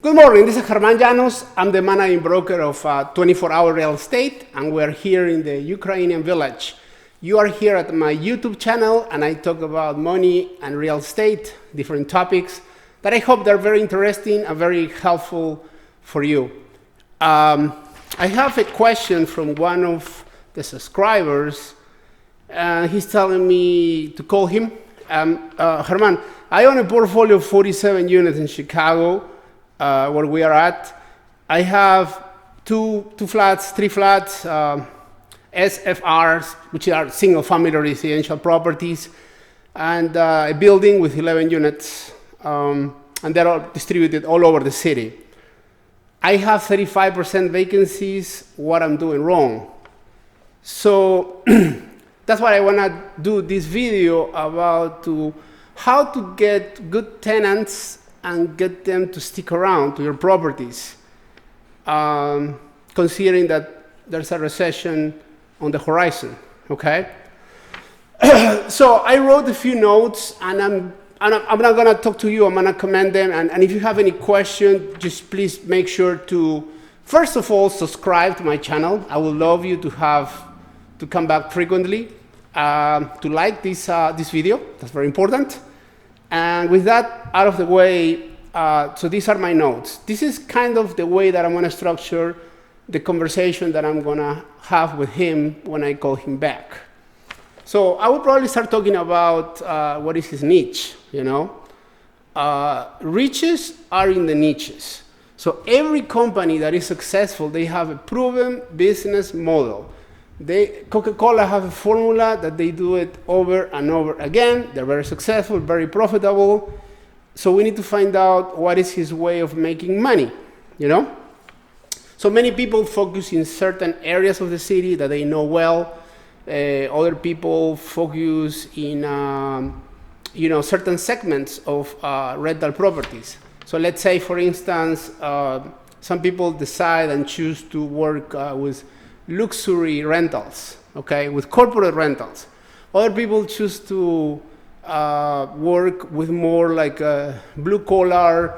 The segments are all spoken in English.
Good morning, this is German Llanos. I'm the managing broker of 24 Hour Real Estate, and we're here in the Ukrainian village. You are here at my YouTube channel, and I talk about money and real estate, different topics that I hope they're very interesting and very helpful for you. I have a question from one of the subscribers. He's telling me to call him. German, I own a portfolio of 47 units in Chicago, where we are at. I have three flats, SFRs, which are single family residential properties, and a building with 11 units, and they're all distributed all over the city. I have 35% vacancies. What I'm doing wrong? So that's why I want to do this video about how to get good tenants and get them to stick around to your properties, considering that there's a recession on the horizon, okay? So I wrote a few notes, and I'm not gonna talk to you, I'm gonna comment them, and if you have any question, just please make sure to, first of all, subscribe to my channel. I would love you to come back frequently, to like this video, that's very important. And with that out of the way, so these are my notes. This is kind of the way that I'm going to structure the conversation that I'm going to have with him when I call him back. So I would probably start talking about what is his niche, you know. Riches are in the niches. So every company that is successful, they have a proven business model. Coca-Cola have a formula that they do it over and over again. They're very successful, very profitable. So we need to find out what is his way of making money, you know? So many people focus in certain areas of the city that they know well. Other people focus in, certain segments of rental properties. So let's say, for instance, some people decide and choose to work with luxury rentals, okay, with corporate rentals. Other people choose to work with more like a blue collar,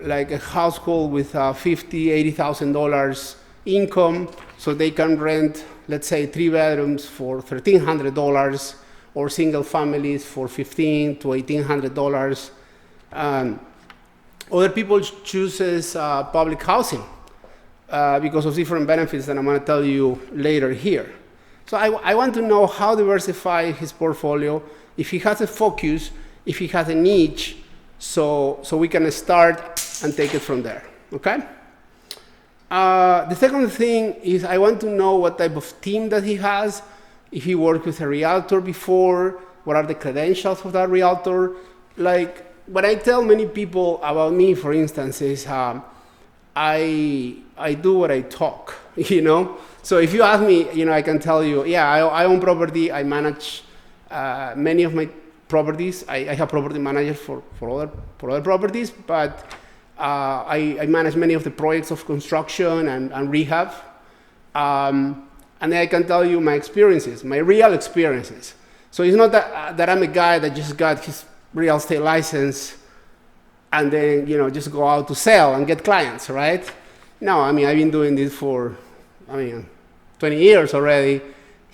like a household with $50,000, $80,000 income, so they can rent, let's say, 3 bedrooms for $1,300, or single families for $1,500 to $1,800. Other people chooses public housing. Because of different benefits that I'm going to tell you later here. So I want to know how diversify his portfolio, if he has a focus, if he has a niche, so we can start and take it from there, okay? The second thing is I want to know what type of team that he has, if he worked with a realtor before, what are the credentials of that realtor. Like, what I tell many people about me, for instance, is I do what I talk, you know? So if you ask me, you know, I can tell you, yeah, I own property, I manage many of my properties. I have property managers for other properties, but I manage many of the projects of construction and rehab. And then I can tell you my experiences, my real experiences. So it's not that I'm a guy that just got his real estate license and then, you know, just go out to sell and get clients, right? No, I mean, I've been doing this for, 20 years already.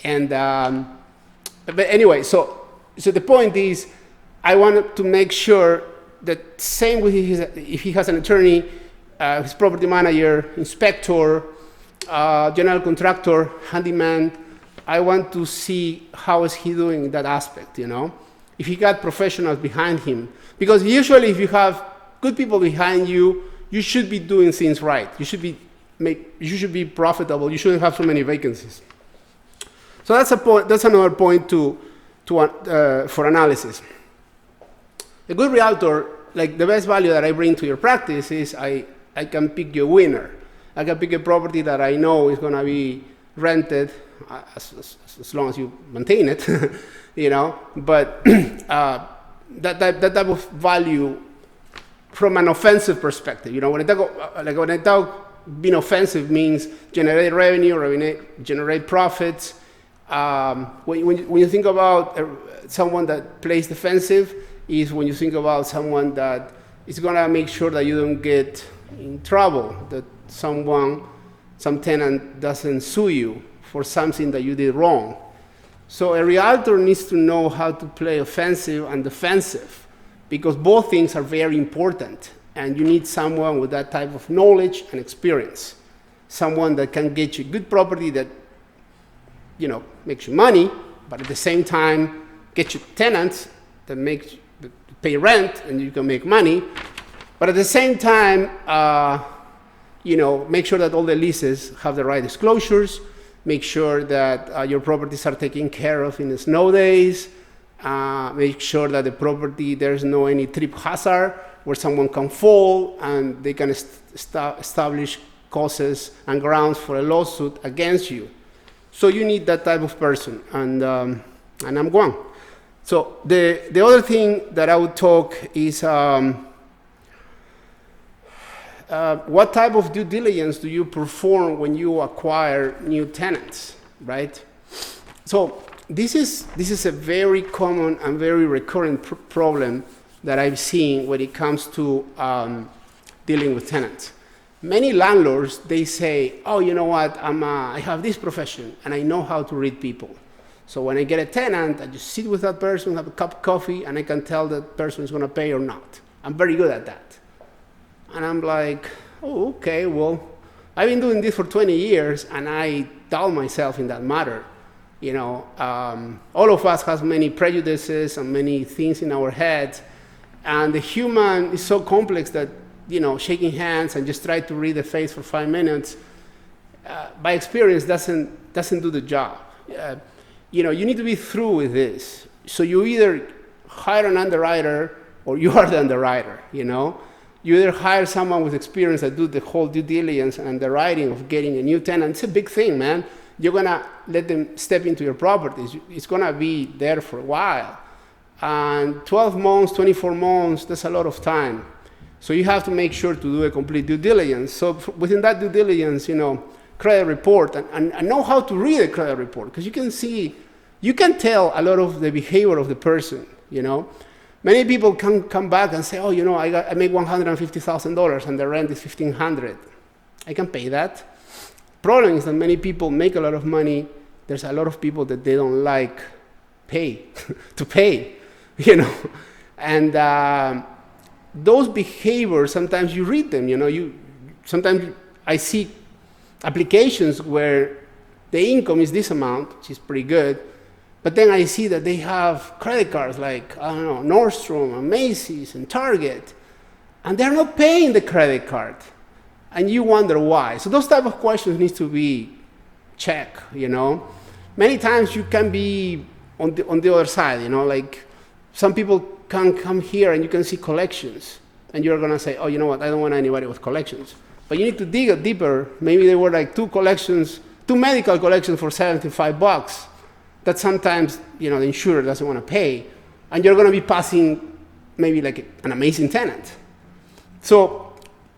And, but anyway, so the point is, I want to make sure that same with if he has an attorney, his property manager, inspector, general contractor, handyman, I want to see how is he doing in that aspect, you know? If he got professionals behind him. Because usually if you have good people behind you, you should be doing things right. You should be profitable. You shouldn't have so many vacancies. So that's a point. That's another point for analysis. A good realtor, like the best value that I bring to your practice is I can pick you a winner. I can pick a property that I know is going to be rented as long as you maintain it, you know. But that type of value from an offensive perspective, you know, when I talk being offensive means generate revenue, generate profits. When you think about someone that plays defensive, is when you think about someone that is gonna make sure that you don't get in trouble, that some tenant doesn't sue you for something that you did wrong. So a realtor needs to know how to play offensive and defensive, because both things are very important, and you need someone with that type of knowledge and experience. Someone that can get you good property that, makes you money, but at the same time, get you tenants that pay rent and you can make money. But at the same time, make sure that all the leases have the right disclosures, make sure that your properties are taken care of in the snow days, make sure that the property, there's no any trip hazard where someone can fall and they can establish causes and grounds for a lawsuit against you. So you need that type of person, and I'm one. So the other thing that I would talk is what type of due diligence do you perform when you acquire new tenants, right? So this is a very common and very recurrent problem that I've seen when it comes to dealing with tenants. Many landlords, they say, oh, you know what, I have this profession and I know how to read people. So when I get a tenant, I just sit with that person, have a cup of coffee, and I can tell that person is going to pay or not. I'm very good at that. And I'm like, oh, okay, well, I've been doing this for 20 years and I doubt myself in that matter. All of us has many prejudices and many things in our head, and the human is so complex that, shaking hands and just try to read the face for 5 minutes, by experience doesn't do the job. You need to be through with this. So you either hire an underwriter or you are the underwriter, You either hire someone with experience that do the whole due diligence and underwriting of getting a new tenant. It's a big thing, man. You're going to let them step into your properties. It's going to be there for a while. And 12 months, 24 months, that's a lot of time. So you have to make sure to do a complete due diligence. So within that due diligence, credit report, and know how to read a credit report, because you can tell a lot of the behavior of the person, Many people can come back and say, oh, I make $150,000 and the rent is $1,500. I can pay that. Problem is that many people make a lot of money. There's a lot of people that they don't like to pay, And those behaviors, sometimes you read them, sometimes I see applications where the income is this amount, which is pretty good. But then I see that they have credit cards like, Nordstrom and Macy's and Target, and they're not paying the credit card. And you wonder why. So those type of questions need to be checked, Many times you can be on the other side, like some people can come here and you can see collections, and you're going to say, oh, you know what, I don't want anybody with collections. But you need to dig deeper. Maybe there were like two medical collections for $75. That sometimes, the insurer doesn't want to pay, and you're going to be passing maybe like an amazing tenant. So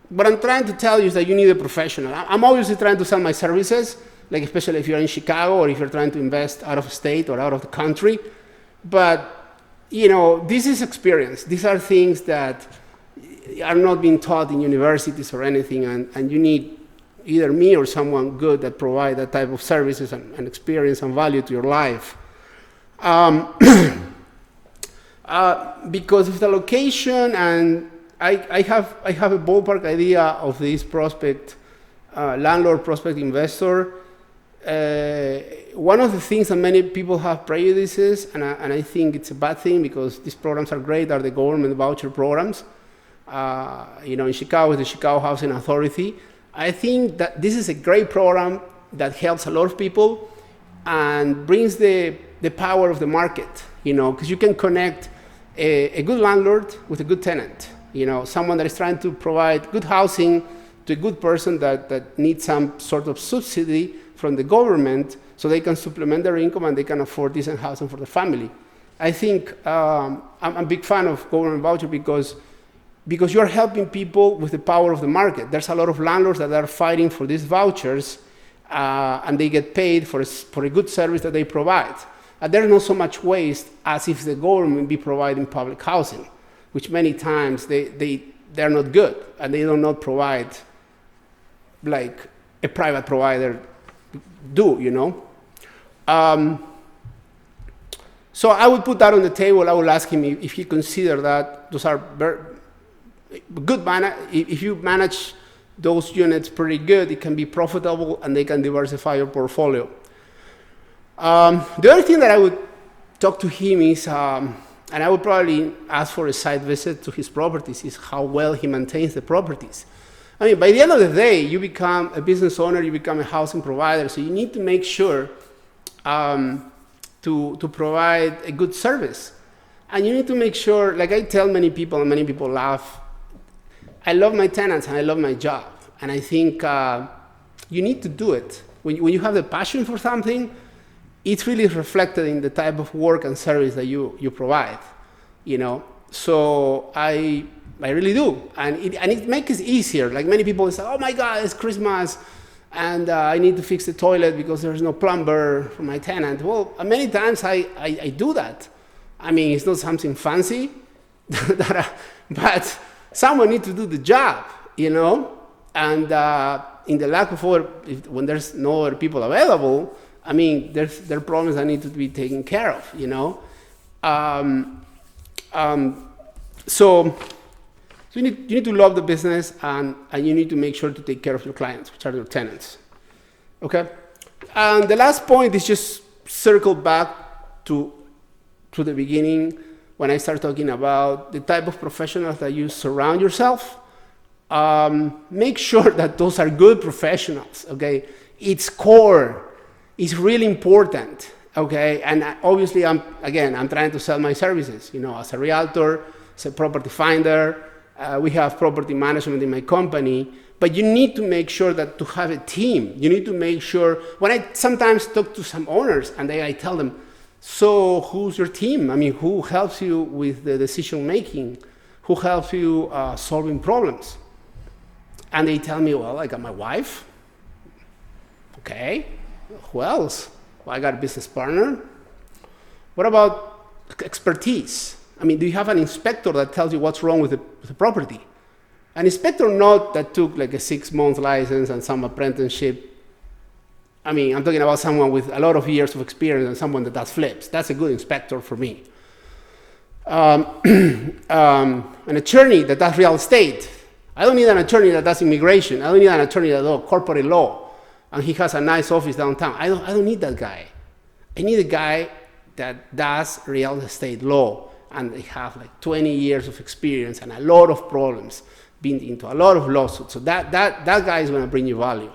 what I'm trying to tell you is that you need a professional. I'm obviously trying to sell my services, like especially if you're in Chicago or if you're trying to invest out of state or out of the country. But, this is experience. These are things that are not being taught in universities or anything, and you need either me or someone good that provide that type of services and experience and value to your life. Because of the location, and I have a ballpark idea of this prospect, landlord prospect investor. One of the things that many people have prejudices, and I think it's a bad thing because these programs are great, are the government voucher programs. In Chicago, with the Chicago Housing Authority. I think that this is a great program that helps a lot of people and brings the power of the market, because you can connect a good landlord with a good tenant, someone that is trying to provide good housing to a good person that needs some sort of subsidy from the government so they can supplement their income and they can afford decent housing for the family. I think I'm a big fan of government voucher because you're helping people with the power of the market. There's a lot of landlords that are fighting for these vouchers, and they get paid for a good service that they provide. There's not so much waste as if the government be providing public housing, which many times they they're not good, and they do not provide like a private provider do, you know. So I would put that on the table. I will ask him if he consider that those are good. If you manage those units pretty good, it can be profitable and they can diversify your portfolio. The other thing that I would talk to him is, and I would probably ask for a site visit to his properties, is how well he maintains the properties. I mean, by the end of the day, you become a business owner, you become a housing provider, so you need to make sure to provide a good service. And you need to make sure, like I tell many people, and many people laugh, I love my tenants and I love my job. And I think you need to do it. When you have the passion for something, it's really reflected in the type of work and service that you provide, you know. So I really do, and it makes it easier. Like many people say, oh my God, it's Christmas, and I need to fix the toilet because there's no plumber for my tenant. Well, many times I do that. I mean, it's not something fancy, but someone needs to do the job, you know. And in the lack of when there's no other people available, I mean, there are problems that need to be taken care of, you know. So you need to love the business, and you need to make sure to take care of your clients, which are your tenants. Okay? And the last point is just circle back to the beginning when I start talking about the type of professionals that you surround yourself. Make sure that those are good professionals, okay? It's core. It's really important, okay? And obviously, I'm trying to sell my services, you know, as a realtor, as a property finder. We have property management in my company, but you need to make sure that to have a team, you need to make sure, when I sometimes talk to some owners and I tell them, so who's your team? I mean, who helps you with the decision making? Who helps you solving problems? And they tell me, well, I got my wife. Okay, who else? Well, I got a business partner. What about expertise? I mean, do you have an inspector that tells you what's wrong with the property? An inspector not that took like a 6-month license and some apprenticeship. I mean, I'm talking about someone with a lot of years of experience and someone that does flips. That's a good inspector for me. An attorney that does real estate. I don't need an attorney that does immigration. I don't need an attorney that does corporate law, and he has a nice office downtown. I don't need that guy. I need a guy that does real estate law, and they have like 20 years of experience and a lot of problems, been into a lot of lawsuits. So that guy is going to bring you value.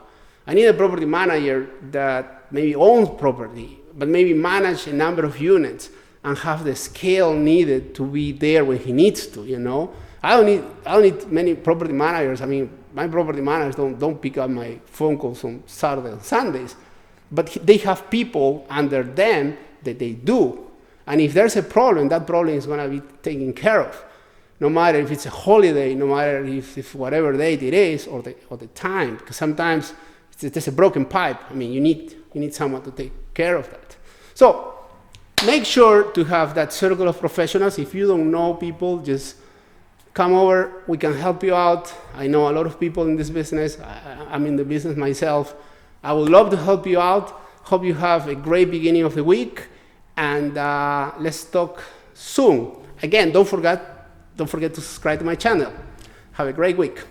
I need a property manager that maybe owns property, but maybe manage a number of units and have the scale needed to be there when he needs to, you know. I don't need many property managers. I mean, my property managers don't pick up my phone calls on Saturdays and Sundays, but they have people under them that they do. And if there's a problem, that problem is going to be taken care of, no matter if it's a holiday, no matter if whatever date it is or the time, because sometimes there's a broken pipe. I mean, you need someone to take care of that. So make sure to have that circle of professionals. If you don't know people, just come over. We can help you out. I know a lot of people in this business. I'm in the business myself. I would love to help you out. Hope you have a great beginning of the week, and let's talk soon. Again, don't forget to subscribe to my channel. Have a great week.